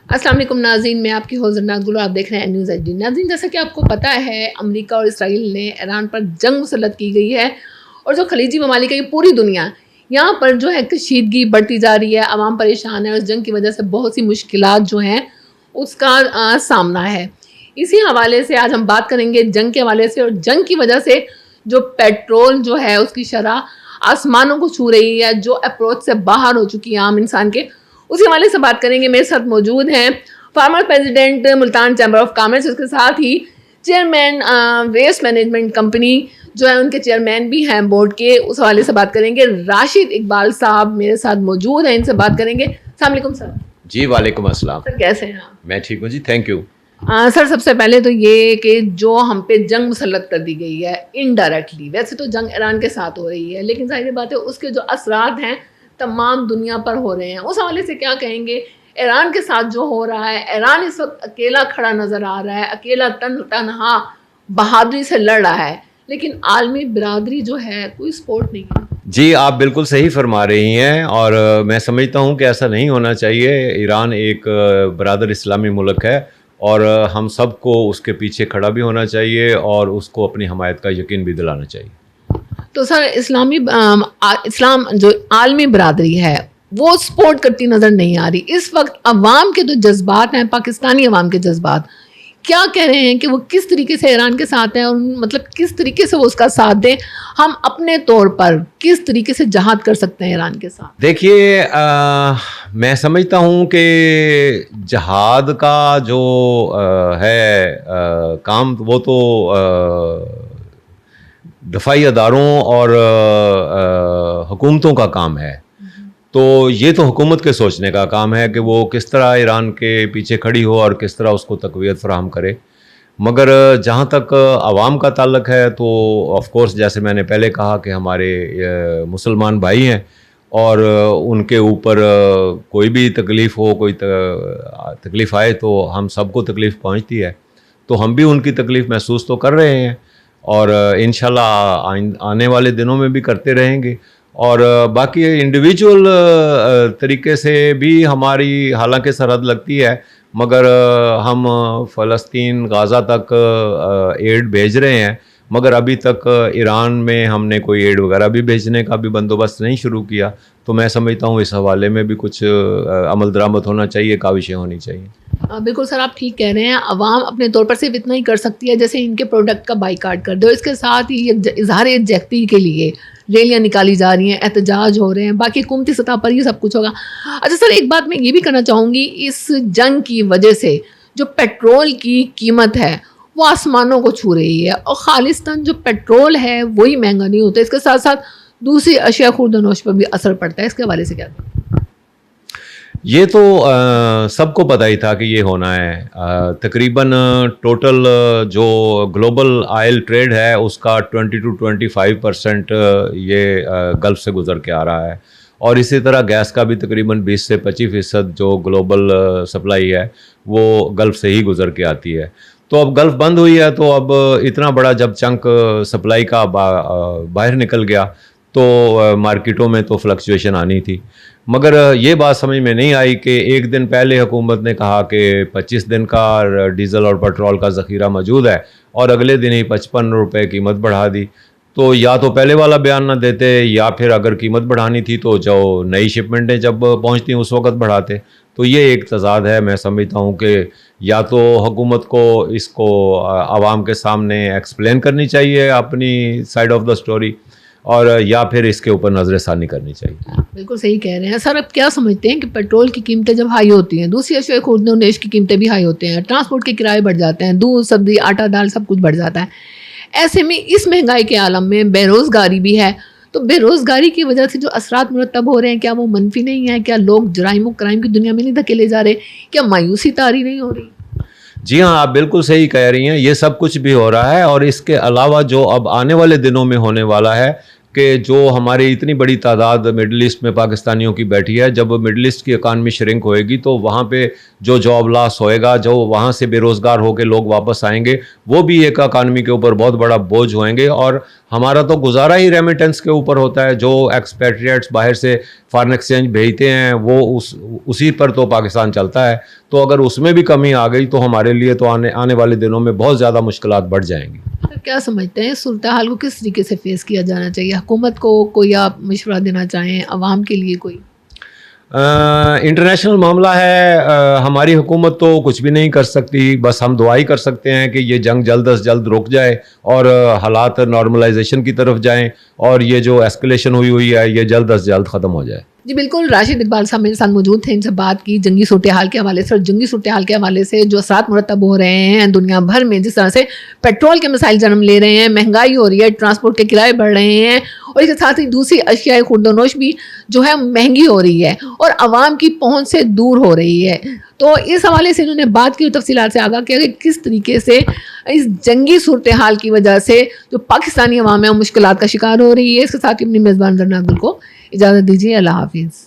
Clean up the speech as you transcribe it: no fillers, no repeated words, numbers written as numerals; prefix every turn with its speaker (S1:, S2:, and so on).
S1: السلام علیکم ناظرین، میں آپ کی ہوسٹ ناز گل، آپ دیکھ رہے ہیں نیوز ایچ ڈی۔ ناظرین، جیسا کہ آپ کو پتہ ہے امریکہ اور اسرائیل نے ایران پر جنگ مسلط کی گئی ہے، اور جو خلیجی ممالک ہے یہ پوری دنیا یہاں پر جو ہے کشیدگی بڑھتی جا رہی ہے، عوام پریشان ہے، اور اس جنگ کی وجہ سے بہت سی مشکلات جو ہیں اس کا سامنا ہے۔ اسی حوالے سے آج ہم بات کریں گے جنگ کے حوالے سے، اور جنگ کی وجہ سے جو پیٹرول جو ہے اس کی شرح آسمانوں کو چھو رہی ہے، جو اپروچ سے باہر ہو چکی ہے عام انسان کے، اسی حوالے سے بات کریں گے۔ میرے ساتھ موجود ہیں former president Multan chamber of commerce, اس کے ساتھ ہی چیئرمین ویسٹ مینجمنٹ کمپنی جو ہے ان کے چیئرمین بھی ہیں بورڈ کے، اس حوالے سے بات کریں گے۔ راشد اقبال صاحب میرے ساتھ موجود ہیں، ان سے بات کریں گے۔ السلام علیکم سر۔
S2: جی وعلیکم السلام
S1: سر کیسے ہیں آپ؟
S2: میں ٹھیک ہوں جی، تھینک یو۔
S1: سر سب سے پہلے تو یہ کہ جو ہم پہ جنگ مسلط کر دی گئی ہے انڈائریکٹلی، ویسے تو جنگ ایران کے ساتھ ہو رہی ہے لیکن ظاہر بات ہے اس کے جو اثرات ہیں تمام دنیا پر ہو رہے ہیں، اس حوالے سے کیا کہیں گے؟ ایران کے ساتھ جو ہو رہا ہے، ایران اس وقت اکیلا کھڑا نظر آ رہا ہے، اکیلا تنہا بہادری سے لڑ رہا ہے، لیکن عالمی برادری جو ہے کوئی سپورٹ نہیں ہے۔
S2: جی آپ بالکل صحیح فرما رہی ہیں، اور میں سمجھتا ہوں کہ ایسا نہیں ہونا چاہیے۔ ایران ایک برادر اسلامی ملک ہے، اور ہم سب کو اس کے پیچھے کھڑا بھی ہونا چاہیے اور اس کو اپنی حمایت کا یقین بھی دلانا چاہیے۔
S1: تو سر اسلام جو عالمی برادری ہے وہ سپورٹ کرتی نظر نہیں آ رہی اس وقت۔ عوام کے جو جذبات ہیں، پاکستانی عوام کے جذبات کیا کہہ رہے ہیں کہ وہ کس طریقے سے ایران کے ساتھ ہیں، اور مطلب کس طریقے سے وہ اس کا ساتھ دیں، ہم اپنے طور پر کس طریقے سے جہاد کر سکتے ہیں ایران کے ساتھ؟
S2: دیکھیے میں سمجھتا ہوں کہ جہاد کا جو ہے کام وہ تو دفاعی اداروں اور حکومتوں کا کام ہے، تو یہ تو حکومت کے سوچنے کا کام ہے کہ وہ کس طرح ایران کے پیچھے کھڑی ہو اور کس طرح اس کو تقویت فراہم کرے۔ مگر جہاں تک عوام کا تعلق ہے تو آف کورس جیسے میں نے پہلے کہا کہ ہمارے مسلمان بھائی ہیں، اور ان کے اوپر کوئی بھی تکلیف ہو، کوئی تکلیف آئے تو ہم سب کو تکلیف پہنچتی ہے، تو ہم بھی ان کی تکلیف محسوس تو کر رہے ہیں، اور انشاءاللہ آنے والے دنوں میں بھی کرتے رہیں گے۔ اور باقی انڈیویجول طریقے سے بھی ہماری حالانکہ سرحد لگتی ہے، مگر ہم فلسطین غازہ تک ایڈ بھیج رہے ہیں، مگر ابھی تک ایران میں ہم نے کوئی ایڈ وغیرہ بھی بھیجنے کا بھی بندوبست نہیں شروع کیا، تو میں سمجھتا ہوں اس حوالے میں بھی کچھ عمل درآمد ہونا چاہیے، کاوشیں ہونی چاہیے۔
S1: بالکل سر، آپ ٹھیک کہہ رہے ہیں۔ عوام اپنے طور پر صرف اتنا ہی کر سکتی ہے جیسے ان کے پروڈکٹ کا بائیکاٹ کر دو، اس کے ساتھ ہی اظہار یکجہتی کے لیے ریلیاں نکالی جا رہی ہیں، احتجاج ہو رہے ہیں، باقی حکومتی سطح پر یہ سب کچھ ہوگا۔ اچھا سر، ایک بات میں یہ بھی کرنا چاہوں گی، اس جنگ کی وجہ سے جو پیٹرول کی قیمت ہے وہ آسمانوں کو چھو رہی ہے، اور خالصتاً جو پیٹرول ہے وہی مہنگا نہیں ہوتا، اس کے ساتھ ساتھ دوسری اشیاء خورد و نوش پر بھی اثر پڑتا ہے۔ اس کے حوالے سے کیا کہیں؟
S2: یہ تو سب کو پتہ ہی تھا کہ یہ ہونا ہے۔ تقریباً ٹوٹل جو گلوبل آئل ٹریڈ ہے اس کا 20 to 25% یہ گلف سے گزر کے آ رہا ہے، اور اسی طرح گیس کا بھی تقریباً 20 سے 25% جو گلوبل سپلائی ہے وہ گلف سے ہی گزر کے آتی ہے۔ تو اب گلف بند ہوئی ہے، تو اب اتنا بڑا جب چنک سپلائی کا باہر نکل گیا تو مارکیٹوں میں تو فلکچویشن آنی تھی، مگر یہ بات سمجھ میں نہیں آئی کہ ایک دن پہلے حکومت نے کہا کہ 25 دن کا ڈیزل اور پیٹرول کا ذخیرہ موجود ہے، اور اگلے دن ہی 55 روپے قیمت بڑھا دی۔ تو یا تو پہلے والا بیان نہ دیتے، یا پھر اگر قیمت بڑھانی تھی تو جو نئی شپمنٹیں جب پہنچتی ہیں اس وقت بڑھاتے۔ تو یہ ایک تضاد ہے۔ میں سمجھتا ہوں کہ یا تو حکومت کو اس کو عوام کے سامنے ایکسپلین کرنی چاہیے اپنی سائڈ آف دا سٹوری، اور یا پھر اس کے اوپر نظر ثانی کرنی چاہیے۔
S1: بالکل صحیح کہہ رہے ہیں سر۔ اب کیا سمجھتے ہیں کہ پیٹرول کی قیمتیں جب ہائی ہوتی ہیں، دوسری اشیاء خورد و نوش کی قیمتیں بھی ہائی ہوتے ہیں، ٹرانسپورٹ کے کرائے بڑھ جاتے ہیں، دودھ سبزی آٹا دال سب کچھ بڑھ جاتا ہے، ایسے میں اس مہنگائی کے عالم میں بے روزگاری بھی ہے، تو بے روزگاری کی وجہ سے جو اثرات مرتب ہو رہے ہیں کیا وہ منفی نہیں ہیں؟ کیا لوگ جرائم و کرائم کی دنیا میں نہیں دھکیلے جا رہے؟ کیا مایوسی طاری نہیں ہو رہی؟
S2: جی ہاں، آپ بالکل صحیح کہہ رہی ہیں، یہ سب کچھ بھی ہو رہا ہے، اور اس کے علاوہ جو اب آنے والے دنوں میں ہونے والا ہے کہ جو ہماری اتنی بڑی تعداد مڈل ایسٹ میں پاکستانیوں کی بیٹھی ہے, جب مڈل ایسٹ کی اکانومی شرنک ہوئے گی تو وہاں پہ جو جاب لاس ہوئے گا, جو وہاں سے بے روزگار ہو کے لوگ واپس آئیں گے, وہ بھی ایک اکانومی کے اوپر بہت بڑا بوجھ ہوئیں گے. اور ہمارا تو گزارا ہی ریمیٹنس کے اوپر ہوتا ہے, جو ایکسپیٹریٹس باہر سے فارن ایکسچینج بھیجتے ہیں وہ اسی پر تو پاکستان چلتا ہے. تو اگر اس میں بھی کمی آ گئی تو ہمارے لیے تو آنے والے دنوں میں بہت زیادہ مشکلات بڑھ جائیں گی.
S1: کیا سمجھتے ہیں صورتحال کو کس طریقے سے فیس کیا جانا چاہیے؟ حکومت کو کوئی آپ مشورہ دینا چاہیں, عوام کے لیے کوئی؟
S2: انٹرنیشنل معاملہ ہے, ہماری حکومت تو کچھ بھی نہیں کر سکتی, بس ہم دعائی کر سکتے ہیں کہ یہ جنگ جلد از جلد رک جائے اور حالات نارملائزیشن کی طرف جائیں اور یہ جو ایسکلیشن ہوئی ہے یہ جلد از جلد ختم ہو جائے.
S1: جی بالکل, راشد اقبال صاحب میرے ساتھ موجود تھے, ان سے بات کی جنگی صورتحال کے حوالے سے, اور جنگی صورتحال کے حوالے سے جو اثرات مرتب ہو رہے ہیں دنیا بھر میں, جس طرح سے پیٹرول کے مسائل جنم لے رہے ہیں, مہنگائی ہو رہی ہے, ٹرانسپورٹ کے کرائے بڑھ رہے ہیں, اور اس کے ساتھ ہی دوسری اشیاء خورد و نوش بھی جو ہے مہنگی ہو رہی ہے اور عوام کی پہنچ سے دور ہو رہی ہے. تو اس حوالے سے انہوں نے بات کی, تفصیلات سے آگاہ کیا کہ کس طریقے سے اس جنگی صورتحال کی وجہ سے جو پاکستانی عوام ہے وہ مشکلات کا شکار ہو رہی ہے. اس کے ساتھ ہی اپنی میزبان زرنا عبدل کو اجازت دیجیے. اللہ حافظ.